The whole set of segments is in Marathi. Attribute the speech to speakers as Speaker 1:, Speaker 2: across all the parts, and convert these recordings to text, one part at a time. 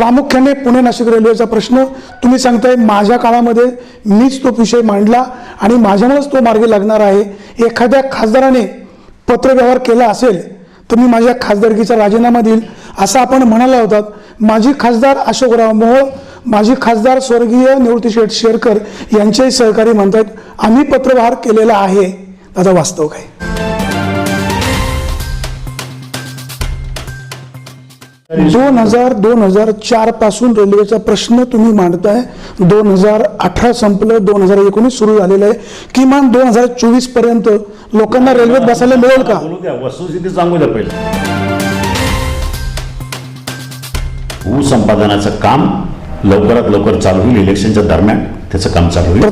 Speaker 1: प्रामुख्याने पुणे नाशिक रेल्वेचा प्रश्न तुम्ही सांगताय माझ्या काळामध्ये मीच तो विषय मांडला आणि माझ्यामुळेच तो मार्गी लागणार आहे. एखाद्या खासदाराने पत्रव्यवहार केला असेल तर मी माझ्या खासदारकीचा राजीनामा देईल असं आपण म्हणाला होतात. माजी खासदार अशोकराव मोहोळ, माजी खासदार स्वर्गीय निवृत्ती शेठ शेरकर यांचेही सहकारी म्हणतात आम्ही पत्रव्यवहार केलेला आहे. आता वास्तव काय? 2004 पासून रेल्वेचा प्रश्न तुम्ही मांडताय. 2018 संपलं, 2019 सुरू झालेलं आहे. किमान 2024 पर्यंत लोकांना रेल्वेत बसायला मिळेल का?
Speaker 2: वस्तुस्थिती सांगू द्या पहिले. भूसंपादनाचं काम लवकरात लवकर चालू होईल. इलेक्शनच्या दरम्यान त्याचं काम चालू होईल.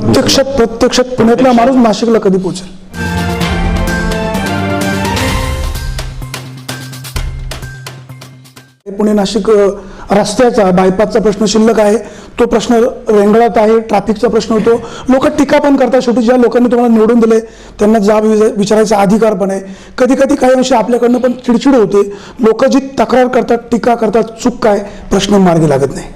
Speaker 1: प्रत्यक्षात पुण्यातला माणूस नाशिकला कधी पोहोचेल? पुणे नाशिक रस्त्याचा बायपासचा प्रश्न शिल्लक आहे. तो प्रश्न रेंगाळत आहे. ट्रॅफिकचा प्रश्न होतो. लोक टीका पण करतात. शेवटी ज्या लोकांनी तुम्हाला निवडून दिले त्यांना जाब विचारायचा अधिकार पण आहे. कधी कधी काही अंशी आपल्याकडनं पण चिडचिड होते. लोक जी तक्रार करतात, टीका करतात, चूक काय, प्रश्न मार्गी लागत नाही.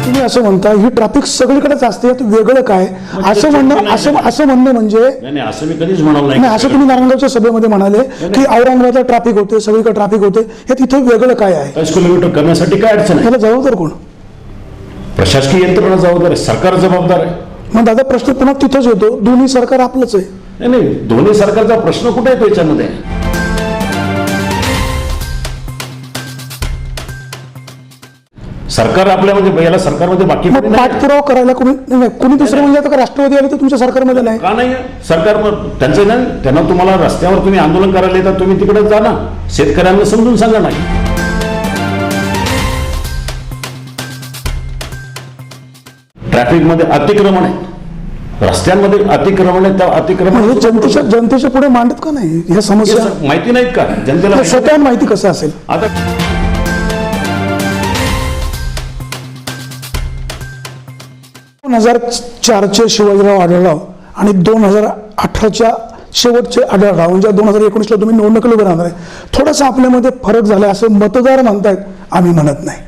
Speaker 1: तुम्ही असं म्हणता ही ट्रॅफिक सगळीकडेच असते, वेगळं काय असं म्हणणं म्हणजे
Speaker 2: असं मी कधीच म्हणाल नाही.
Speaker 1: असं तुम्ही नारायणगावच्या सभेमध्ये म्हणाले की औरंगाबादला ट्रॅफिक होते, सगळीकडे ट्रॅफिक होते, हे तिथे वेगळं काय आहे?
Speaker 2: 5 किलोमीटर करण्यासाठी काय अडचण आहे?
Speaker 1: याला जबाबदार कोण?
Speaker 2: प्रशासकीय यंत्रणा जबाबदार आहे, सरकार जबाबदार आहे.
Speaker 1: मग दादा प्रश्न पुन्हा तिथंच येतो, दोन्ही सरकार आपलंच आहे.
Speaker 2: नाही, दोन्ही सरकारचा प्रश्न कुठे येतो याच्यामध्ये? सरकार आपल्यामध्ये याला सरकारमध्ये बाकी
Speaker 1: पाठपुरावा करायला कोणी दुसरं म्हणजे आता राष्ट्रवादी आले तर तुमच्या सरकारमध्ये नाही
Speaker 2: का? नाही सरकार त्यांचं नाही. त्यांना तुम्हाला रस्त्यावर तुम्ही आंदोलन करायला येतात, तुम्ही तिकडे जा ना, शेतकऱ्यांना समजून सांगा. नाही ट्रॅफिकमध्ये अतिक्रमण आहे, रस्त्यांमध्ये अतिक्रमण आहे. त्या अतिक्रमण
Speaker 1: जनतेच्या पुढे मांडत का नाही? ह्या समस्या
Speaker 2: माहिती नाहीत का जनतेला?
Speaker 1: स्वतः माहिती कसं असेल?
Speaker 2: आता
Speaker 1: 2004चे शिवाजीराव आढळराव आणि 2018च्या शेवटचे आढळराव म्हणजे 2019ला तुम्ही निवडणुकीला उभे राहणार आहे. थोडासा आपल्यामध्ये फरक झाला असं मतदार म्हणतायत, आम्ही म्हणत नाही.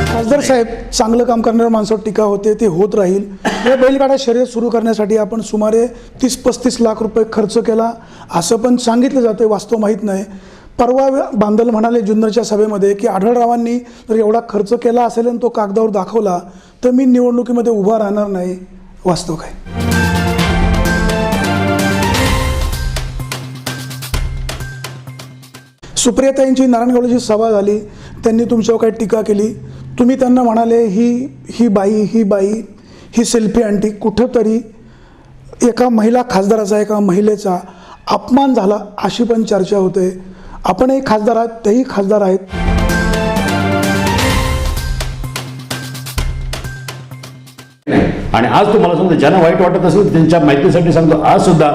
Speaker 1: खासदार साहेब, चांगलं काम करणाऱ्या माणसावर टीका होते, ते होत राहील. या बैलगाडा शर्यत सुरू करण्यासाठी आपण सुमारे 30-35 लाख रुपये खर्च केला असं पण सांगितलं जातं, वास्तव माहीत नाही. परवा बांदल म्हणाले जुन्नरच्या सभेमध्ये की आढळरावांनी जर एवढा खर्च केला असेल आणि तो कागदावर दाखवला तर मी निवडणुकीमध्ये उभा राहणार नाही. वास्तव काय? सुप्रियाताईंची नारायणगावची सभा झाली, त्यांनी तुमच्यावर काही टीका केली. तुम्ही त्यांना म्हणाले ही बाई ही सेल्फी आंटी. कुठंतरी एका महिला खासदाराचा, एका महिलेचा अपमान झाला अशी पण चर्चा होते. आपणही खासदार आहात, तेही खासदार आहेत.
Speaker 2: आणि आज तुम्हाला सांगतो, ज्यांना वाईट वाटत असेल त्यांच्या माहितीसाठी सांगतो, आज सुद्धा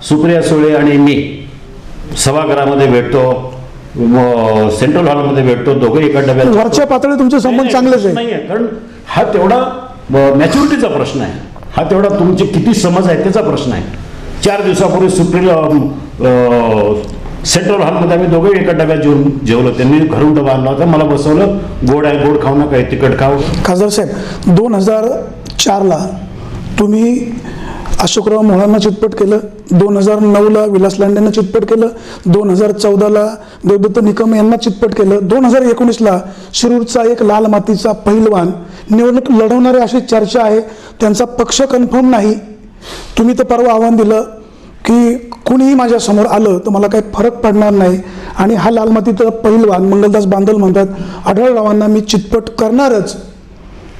Speaker 2: सुप्रिया सुळे आणि मी सभागृहामध्ये भेटतो, सेंट्रल हॉलमध्ये भेटतो, दोघे एका डब्यात.
Speaker 1: वरच्या पातळी तुमचे संबंध चांगलेच
Speaker 2: नाहीये, कारण हा तेवढा मॅच्युरिटीचा प्रश्न आहे, हा तेवढा तुमचे किती समज आहे त्याचा प्रश्न आहे. 4 दिवसापूर्वी सेंट्रल हॉलमध्ये आम्ही दोघे एका डब्यात जेवलो. त्यांनी घरून डबा आणला होता, मला बसवलं, गोड आहे गोड खाऊ नका, तिखट खाऊ.
Speaker 1: खासदार साहेब, 2004ला तुम्ही अशोकराव मोहोळांना चितपट केलं, 2009ला विलास लांडेंना चितपट केलं, 2014ला देवदत्त निकम यांना चितपट केलं, 2019ला शिरूरचा एक लाल मातीचा पहिलवान निवडणूक लढवणारे अशी चर्चा आहे. त्यांचा पक्ष कन्फर्म नाही. तुम्ही तर परवा आव्हान दिलं की कुणीही माझ्या समोर आलं तर मला काही फरक पडणार नाही. आणि हा लाल मातीचा पहिलवान मंगलदास बांदल म्हणतात आढळरावांना मी चितपट करणारच.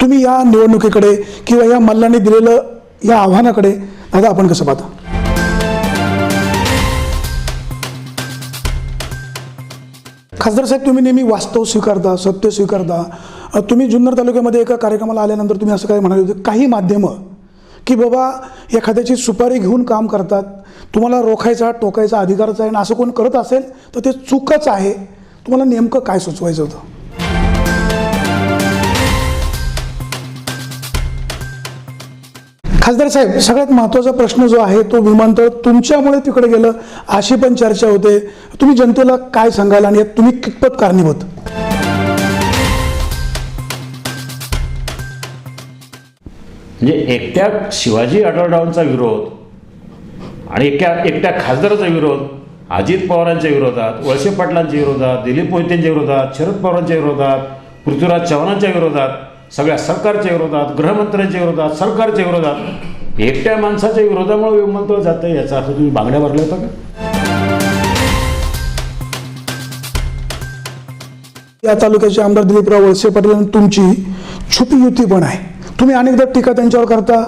Speaker 1: तुम्ही या निवडणुकीकडे किंवा या मल्लांनी दिलेलं या आव्हानाकडे दादा आपण कसं पाहता? खासदार साहेब, तुम्ही नेहमी वास्तव स्वीकारता, सत्य स्वीकारता. तुम्ही जुन्नर तालुक्यामध्ये एका कार्यक्रमाला आल्यानंतर तुम्ही असं काय म्हणाले होते, काही माध्यमं की बाबा एखाद्याची सुपारी घेऊन काम करतात, तुम्हाला रोखायचा टोकायचा अधिकारच आहे, आणि असं कोण करत असेल तर ते चूकच आहे. तुम्हाला नेमकं काय सुचवायचं होतं? खासदार साहेब, सगळ्यात महत्त्वाचा प्रश्न जो आहे तो विमानतळ तुमच्यामुळे तिकडे गेलं अशी पण चर्चा होते. तुम्ही जनतेला काय सांगाल आणि यात तुम्ही कितपत कारणीभूत?
Speaker 2: म्हणजे एकट्या शिवाजी आढळरावांचा विरोध आणि एकट्या खासदाराचा विरोध अजित पवारांच्या विरोधात, वळसे पाटलांच्या विरोधात, दिलीप मोहितेंच्या विरोधात, शरद पवारांच्या विरोधात, पृथ्वीराज चव्हाणांच्या विरोधात, सगळ्या सरकारच्या विरोधात, गृहमंत्र्यांच्या विरोधात, सरकारच्या विरोधात, एकट्या माणसाच्या विरोधामुळे विमानतळ जातं याचा अर्थ तुम्ही मागण्या भरल्या होता का?
Speaker 1: या तालुक्याचे आमदार दिलीपराव वळसे पाटील आणि तुमची छुपी युती पण आहे. तुम्ही अनेकदा टीका त्यांच्यावर करता,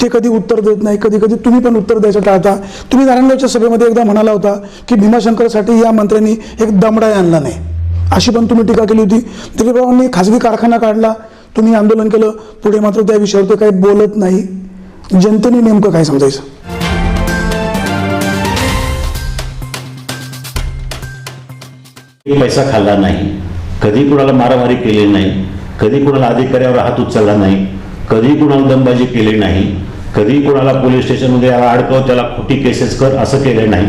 Speaker 1: ते कधी उत्तर देत नाही, कधी कधी तुम्ही पण उत्तर द्यायचं टाळता. तुम्ही नारायणगावच्या सभेमध्ये एकदा म्हणाला होता की भीमाशंकरसाठी या मंत्र्यांनी एक दमडाही आणला नाही, अशी पण तुम्ही टीका केली होती. दिलीपरावांनी खाजगी कारखाना काढला, तुम्ही आंदोलन केलं, पुढे मात्र त्या विषयावर ते काही बोलत नाही. जनतेने नेमकं काय समजायचं?
Speaker 2: पैसा खाल्ला नाही, कधी कुणाला मारामारी केली नाही, कधी कुणाला अधिकाऱ्यावर हात उचलला नाही, कधी कुणाला दमबाजी केली नाही, कधी कुणाला पोलीस स्टेशनमध्ये अडकव त्याला खोटी केसेस कर असं केलं नाही.